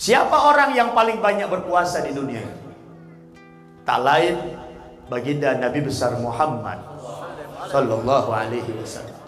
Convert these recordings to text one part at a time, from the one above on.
Siapa orang yang paling banyak berpuasa di dunia? Tak lain baginda Nabi besar Muhammad sallallahu alaihi wasallam.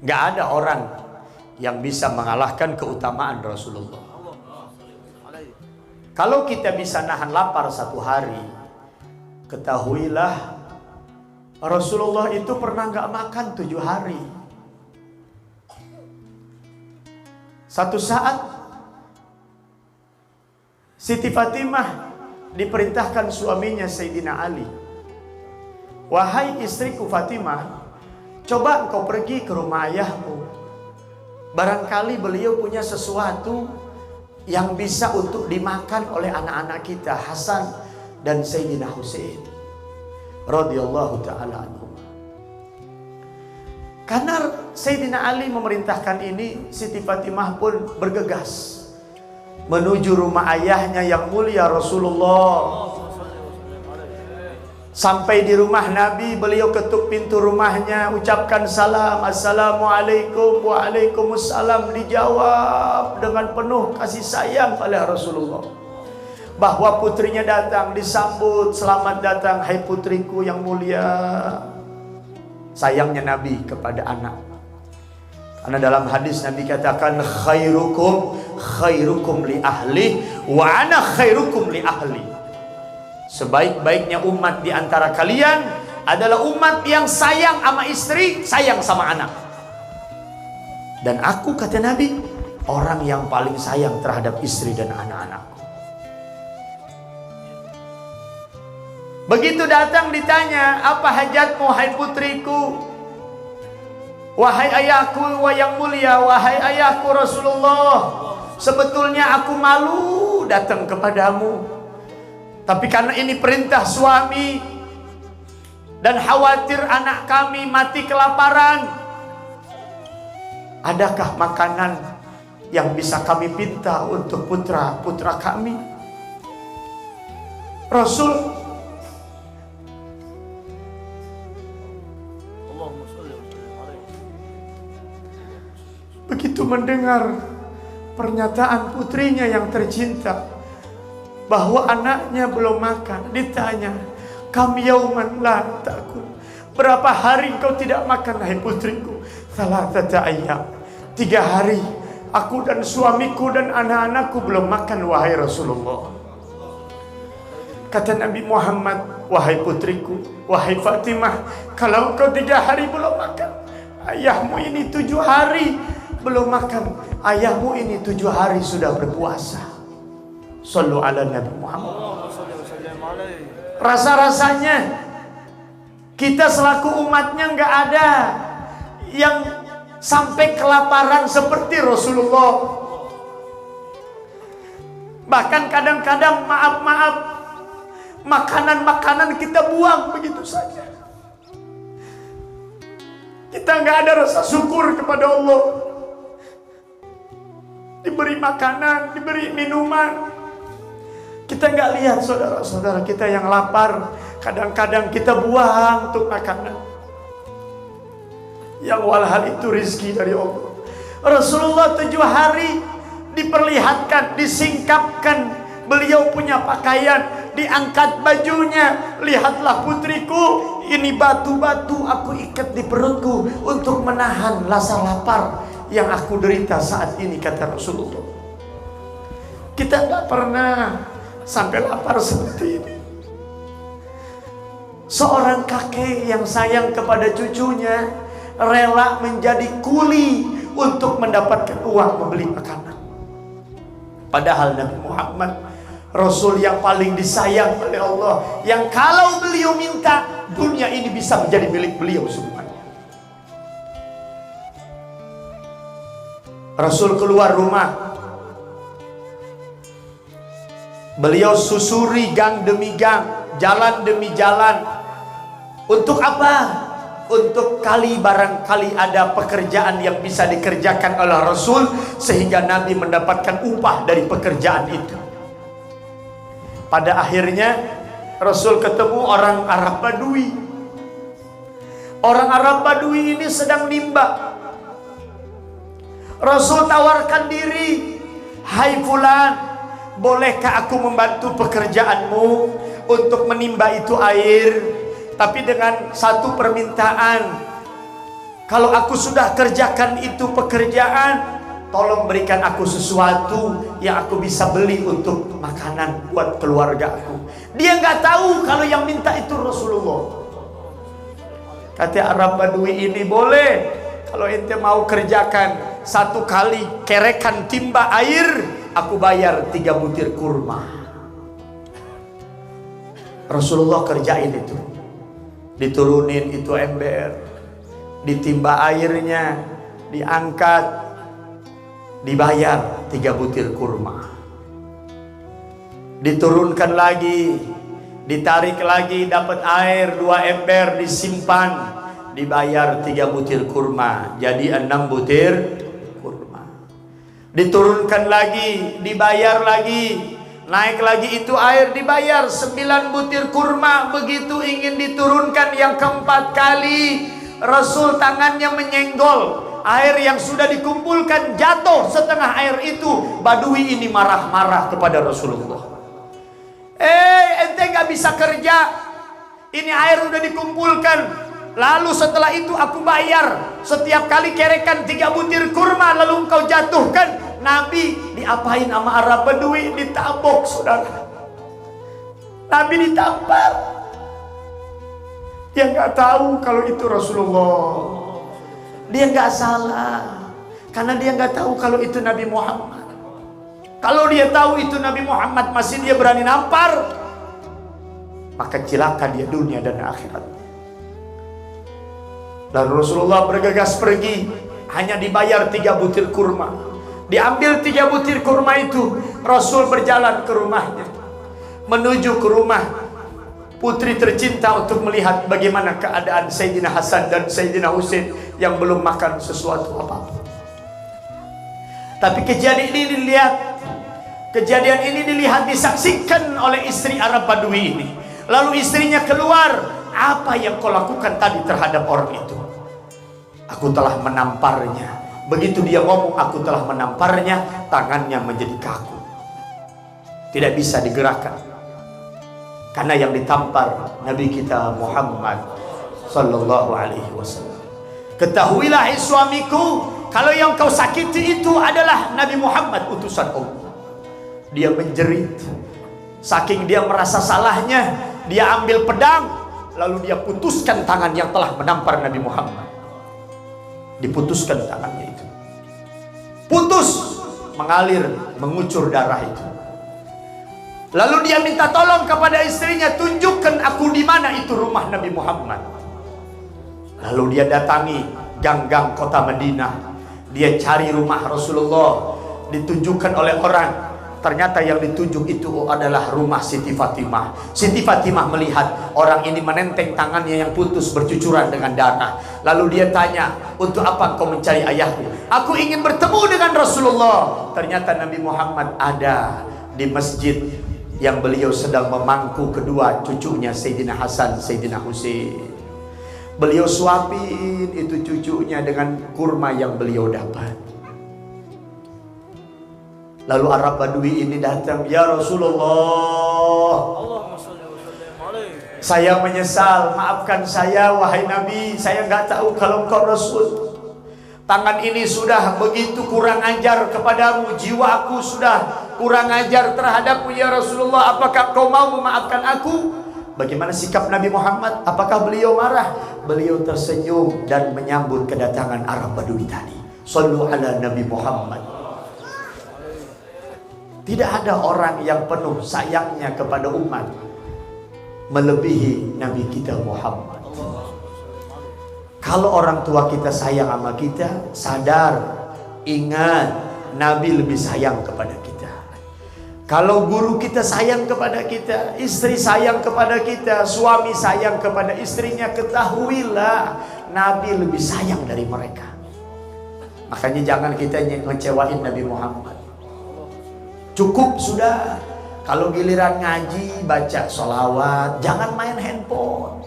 Gak ada orang yang bisa mengalahkan keutamaan Rasulullah. Kalau kita bisa nahan lapar satu hari, ketahuilah Rasulullah itu pernah gak makan 7 hari. Satu saat Siti Fatimah diperintahkan suaminya Sayyidina Ali, "Wahai istriku Fatimah, coba engkau pergi ke rumah ayahmu. Barangkali beliau punya sesuatu yang bisa untuk dimakan oleh anak-anak kita, Hasan dan Sayyidina Husain radhiyallahu ta'ala anhu." Karena Sayyidina Ali memerintahkan ini, Siti Fatimah pun bergegas menuju rumah ayahnya yang mulia Rasulullah. Sampai di rumah Nabi, beliau ketuk pintu rumahnya, ucapkan salam, "Assalamualaikum." "Waalaikumsalam." Dijawab dengan penuh kasih sayang oleh Rasulullah. Bahwa putrinya datang, disambut, "Selamat datang hai putriku yang mulia." Sayangnya Nabi kepada anak. Karena dalam hadis Nabi katakan, khairukum li ahli wa ana khairukum li ahli. Sebaik-baiknya umat di antara kalian adalah umat yang sayang sama istri, sayang sama anak. Dan aku, kata Nabi, orang yang paling sayang terhadap istri dan anak-anakku. Begitu datang ditanya, "Apa hajatmu hai putriku?" "Wahai ayahku yang mulia, wahai ayahku Rasulullah, sebetulnya aku malu datang kepadamu. Tapi karena ini perintah suami dan khawatir anak kami mati kelaparan, adakah makanan yang bisa kami pinta untuk putra-putra kami?" Rasul begitu mendengar pernyataan putrinya yang tercinta bahwa anaknya belum makan, ditanya, "Kam yauman la ta'kul?" "Berapa hari kau tidak makan hai putriku?" "Thalathata ayyam." 3 hari aku dan suamiku dan anak-anakku belum makan wahai Rasulullah. Kata Nabi Muhammad, "Wahai putriku, wahai Fatimah, kalau kau 3 hari belum makan, ayahmu ini 7 hari belum makan, ayahmu ini 7 hari sudah berpuasa." Sallu ala Nabi Muhammad. Rasa-rasanya kita selaku umatnya nggak ada yang sampai kelaparan seperti Rasulullah. Bahkan kadang-kadang maaf-maaf, makanan-makanan kita buang begitu saja. Kita nggak ada rasa syukur kepada Allah. Diberi makanan, diberi minuman, kita nggak lihat saudara-saudara kita yang lapar. Kadang-kadang kita buang untuk makanan, yang walhal itu rizki dari Allah. Rasulullah 7 hari diperlihatkan, disingkapkan, beliau punya pakaian, diangkat bajunya. "Lihatlah putriku, ini batu-batu aku ikat di perutku untuk menahan rasa lapar yang aku derita saat ini," kata Rasulullah. Kita nggak pernah sampai lapar seperti ini. Seorang kakek yang sayang kepada cucunya rela menjadi kuli untuk mendapatkan uang membeli makanan. Padahal Nabi Muhammad, Rasul yang paling disayang oleh Allah, yang kalau beliau minta, dunia ini bisa menjadi milik beliau semuanya. Rasul keluar rumah, beliau susuri gang demi gang, jalan demi jalan. Untuk apa? Untuk barangkali ada pekerjaan yang bisa dikerjakan oleh Rasul sehingga Nabi mendapatkan upah dari pekerjaan itu. Pada akhirnya Rasul ketemu orang Arab Badui. Orang Arab Badui ini sedang nimba. Rasul tawarkan diri, "Hai fulan, bolehkah aku membantu pekerjaanmu untuk menimba itu air? Tapi dengan satu permintaan. Kalau aku sudah kerjakan itu pekerjaan, tolong berikan aku sesuatu yang aku bisa beli untuk makanan buat keluarga aku." Dia nggak tahu kalau yang minta itu Rasulullah. Kata Arab Badui ini, "Boleh kalau ente mau kerjakan satu kali kerekan timba air, aku bayar 3 butir kurma." Rasulullah kerjain itu, diturunin itu ember, ditimba airnya, diangkat, dibayar 3 butir kurma. Diturunkan lagi, ditarik lagi, dapat air 2 ember, disimpan, dibayar 3 butir kurma, jadi 6 butir kurma. Diturunkan lagi, dibayar lagi, naik lagi itu air, dibayar 9 butir kurma. Begitu ingin diturunkan yang keempat kali, Rasul tangannya menyenggol air yang sudah dikumpulkan, jatuh setengah air itu. Badui ini marah-marah kepada Rasulullah. Ente gak bisa kerja, ini air udah dikumpulkan, lalu setelah itu aku bayar setiap kali kerekan 3 butir kurma, lalu engkau jatuhkan. Nabi diapain sama Arab Badui? Ditabok, saudara. Nabi ditampar. Dia nggak tahu kalau itu Rasulullah. Dia nggak salah, karena dia nggak tahu kalau itu Nabi Muhammad. Kalau dia tahu itu Nabi Muhammad, masih dia berani nampar, maka celaka dia dunia dan akhirat. Lalu Rasulullah bergegas pergi, hanya dibayar 3 butir kurma. Diambil 3 butir kurma itu, Rasul berjalan ke rumahnya, menuju ke rumah putri tercinta untuk melihat bagaimana keadaan Sayyidina Hasan dan Sayyidina Husain yang belum makan sesuatu apa-apa. Tapi kejadian ini dilihat, disaksikan oleh istri Arab Badui ini. Lalu istrinya keluar, "Apa yang kau lakukan tadi terhadap orang itu?" "Aku telah menamparnya." Begitu dia ngomong, "Aku telah menamparnya," tangannya menjadi kaku, tidak bisa digerakkan, karena yang ditampar Nabi kita Muhammad sallallahu alaihi wasallam. "Ketahuilah, hai suamiku, kalau yang kau sakiti itu adalah Nabi Muhammad, utusan Allah." Dia menjerit, saking dia merasa salahnya, dia ambil pedang, lalu dia putuskan tangan yang telah menampar Nabi Muhammad. Diputuskan tangannya itu, putus, mengalir, mengucur darah itu. Lalu dia minta tolong kepada istrinya, "Tunjukkan aku di mana itu rumah Nabi Muhammad." Lalu dia datangi gang-gang kota Madinah, dia cari rumah Rasulullah, ditunjukkan oleh orang. Ternyata yang ditunjuk itu adalah rumah Siti Fatimah. Siti Fatimah melihat orang ini menenteng tangannya yang putus bercucuran dengan darah. Lalu dia tanya, "Untuk apa engkau mencari ayahku?" "Aku ingin bertemu dengan Rasulullah." Ternyata Nabi Muhammad ada di masjid yang beliau sedang memangku kedua cucunya, Sayyidina Hasan, Sayyidina Husain. Beliau suapin itu cucunya dengan kurma yang beliau dapat. Lalu Arab Badui ini datang, "Ya Rasulullah, saya menyesal, maafkan saya wahai Nabi, saya nggak tahu kalau engkau Rasul. Tangan ini sudah begitu kurang ajar kepadamu, jiwa aku sudah kurang ajar terhadapmu ya Rasulullah. Apakah kau mau memaafkan aku?" Bagaimana sikap Nabi Muhammad? Apakah beliau marah? Beliau tersenyum dan menyambut kedatangan Arab Badui tadi. Sallu ala Nabi Muhammad. Tidak ada orang yang penuh sayangnya kepada umat melebihi Nabi kita Muhammad. Kalau orang tua kita sayang sama kita, sadar, ingat, Nabi lebih sayang kepada kita. Kalau guru kita sayang kepada kita, istri sayang kepada kita, suami sayang kepada istrinya, ketahuilah Nabi lebih sayang dari mereka. Makanya jangan kita ngecewain Nabi Muhammad. Cukup sudah. Kalau giliran ngaji, baca sholawat, jangan main handphone.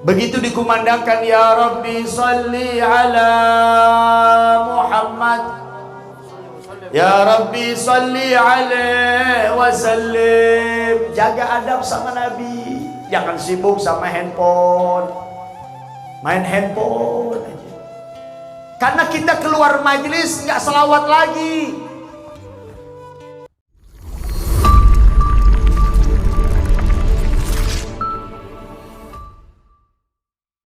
Begitu dikumandangkan, "Ya Rabbi salli ala Muhammad." Ya Rabbi salli alaihi wasallim. Jaga adab sama Nabi. Jangan sibuk sama handphone. Main handphone aja. Karena kita keluar majelis nggak selawat lagi.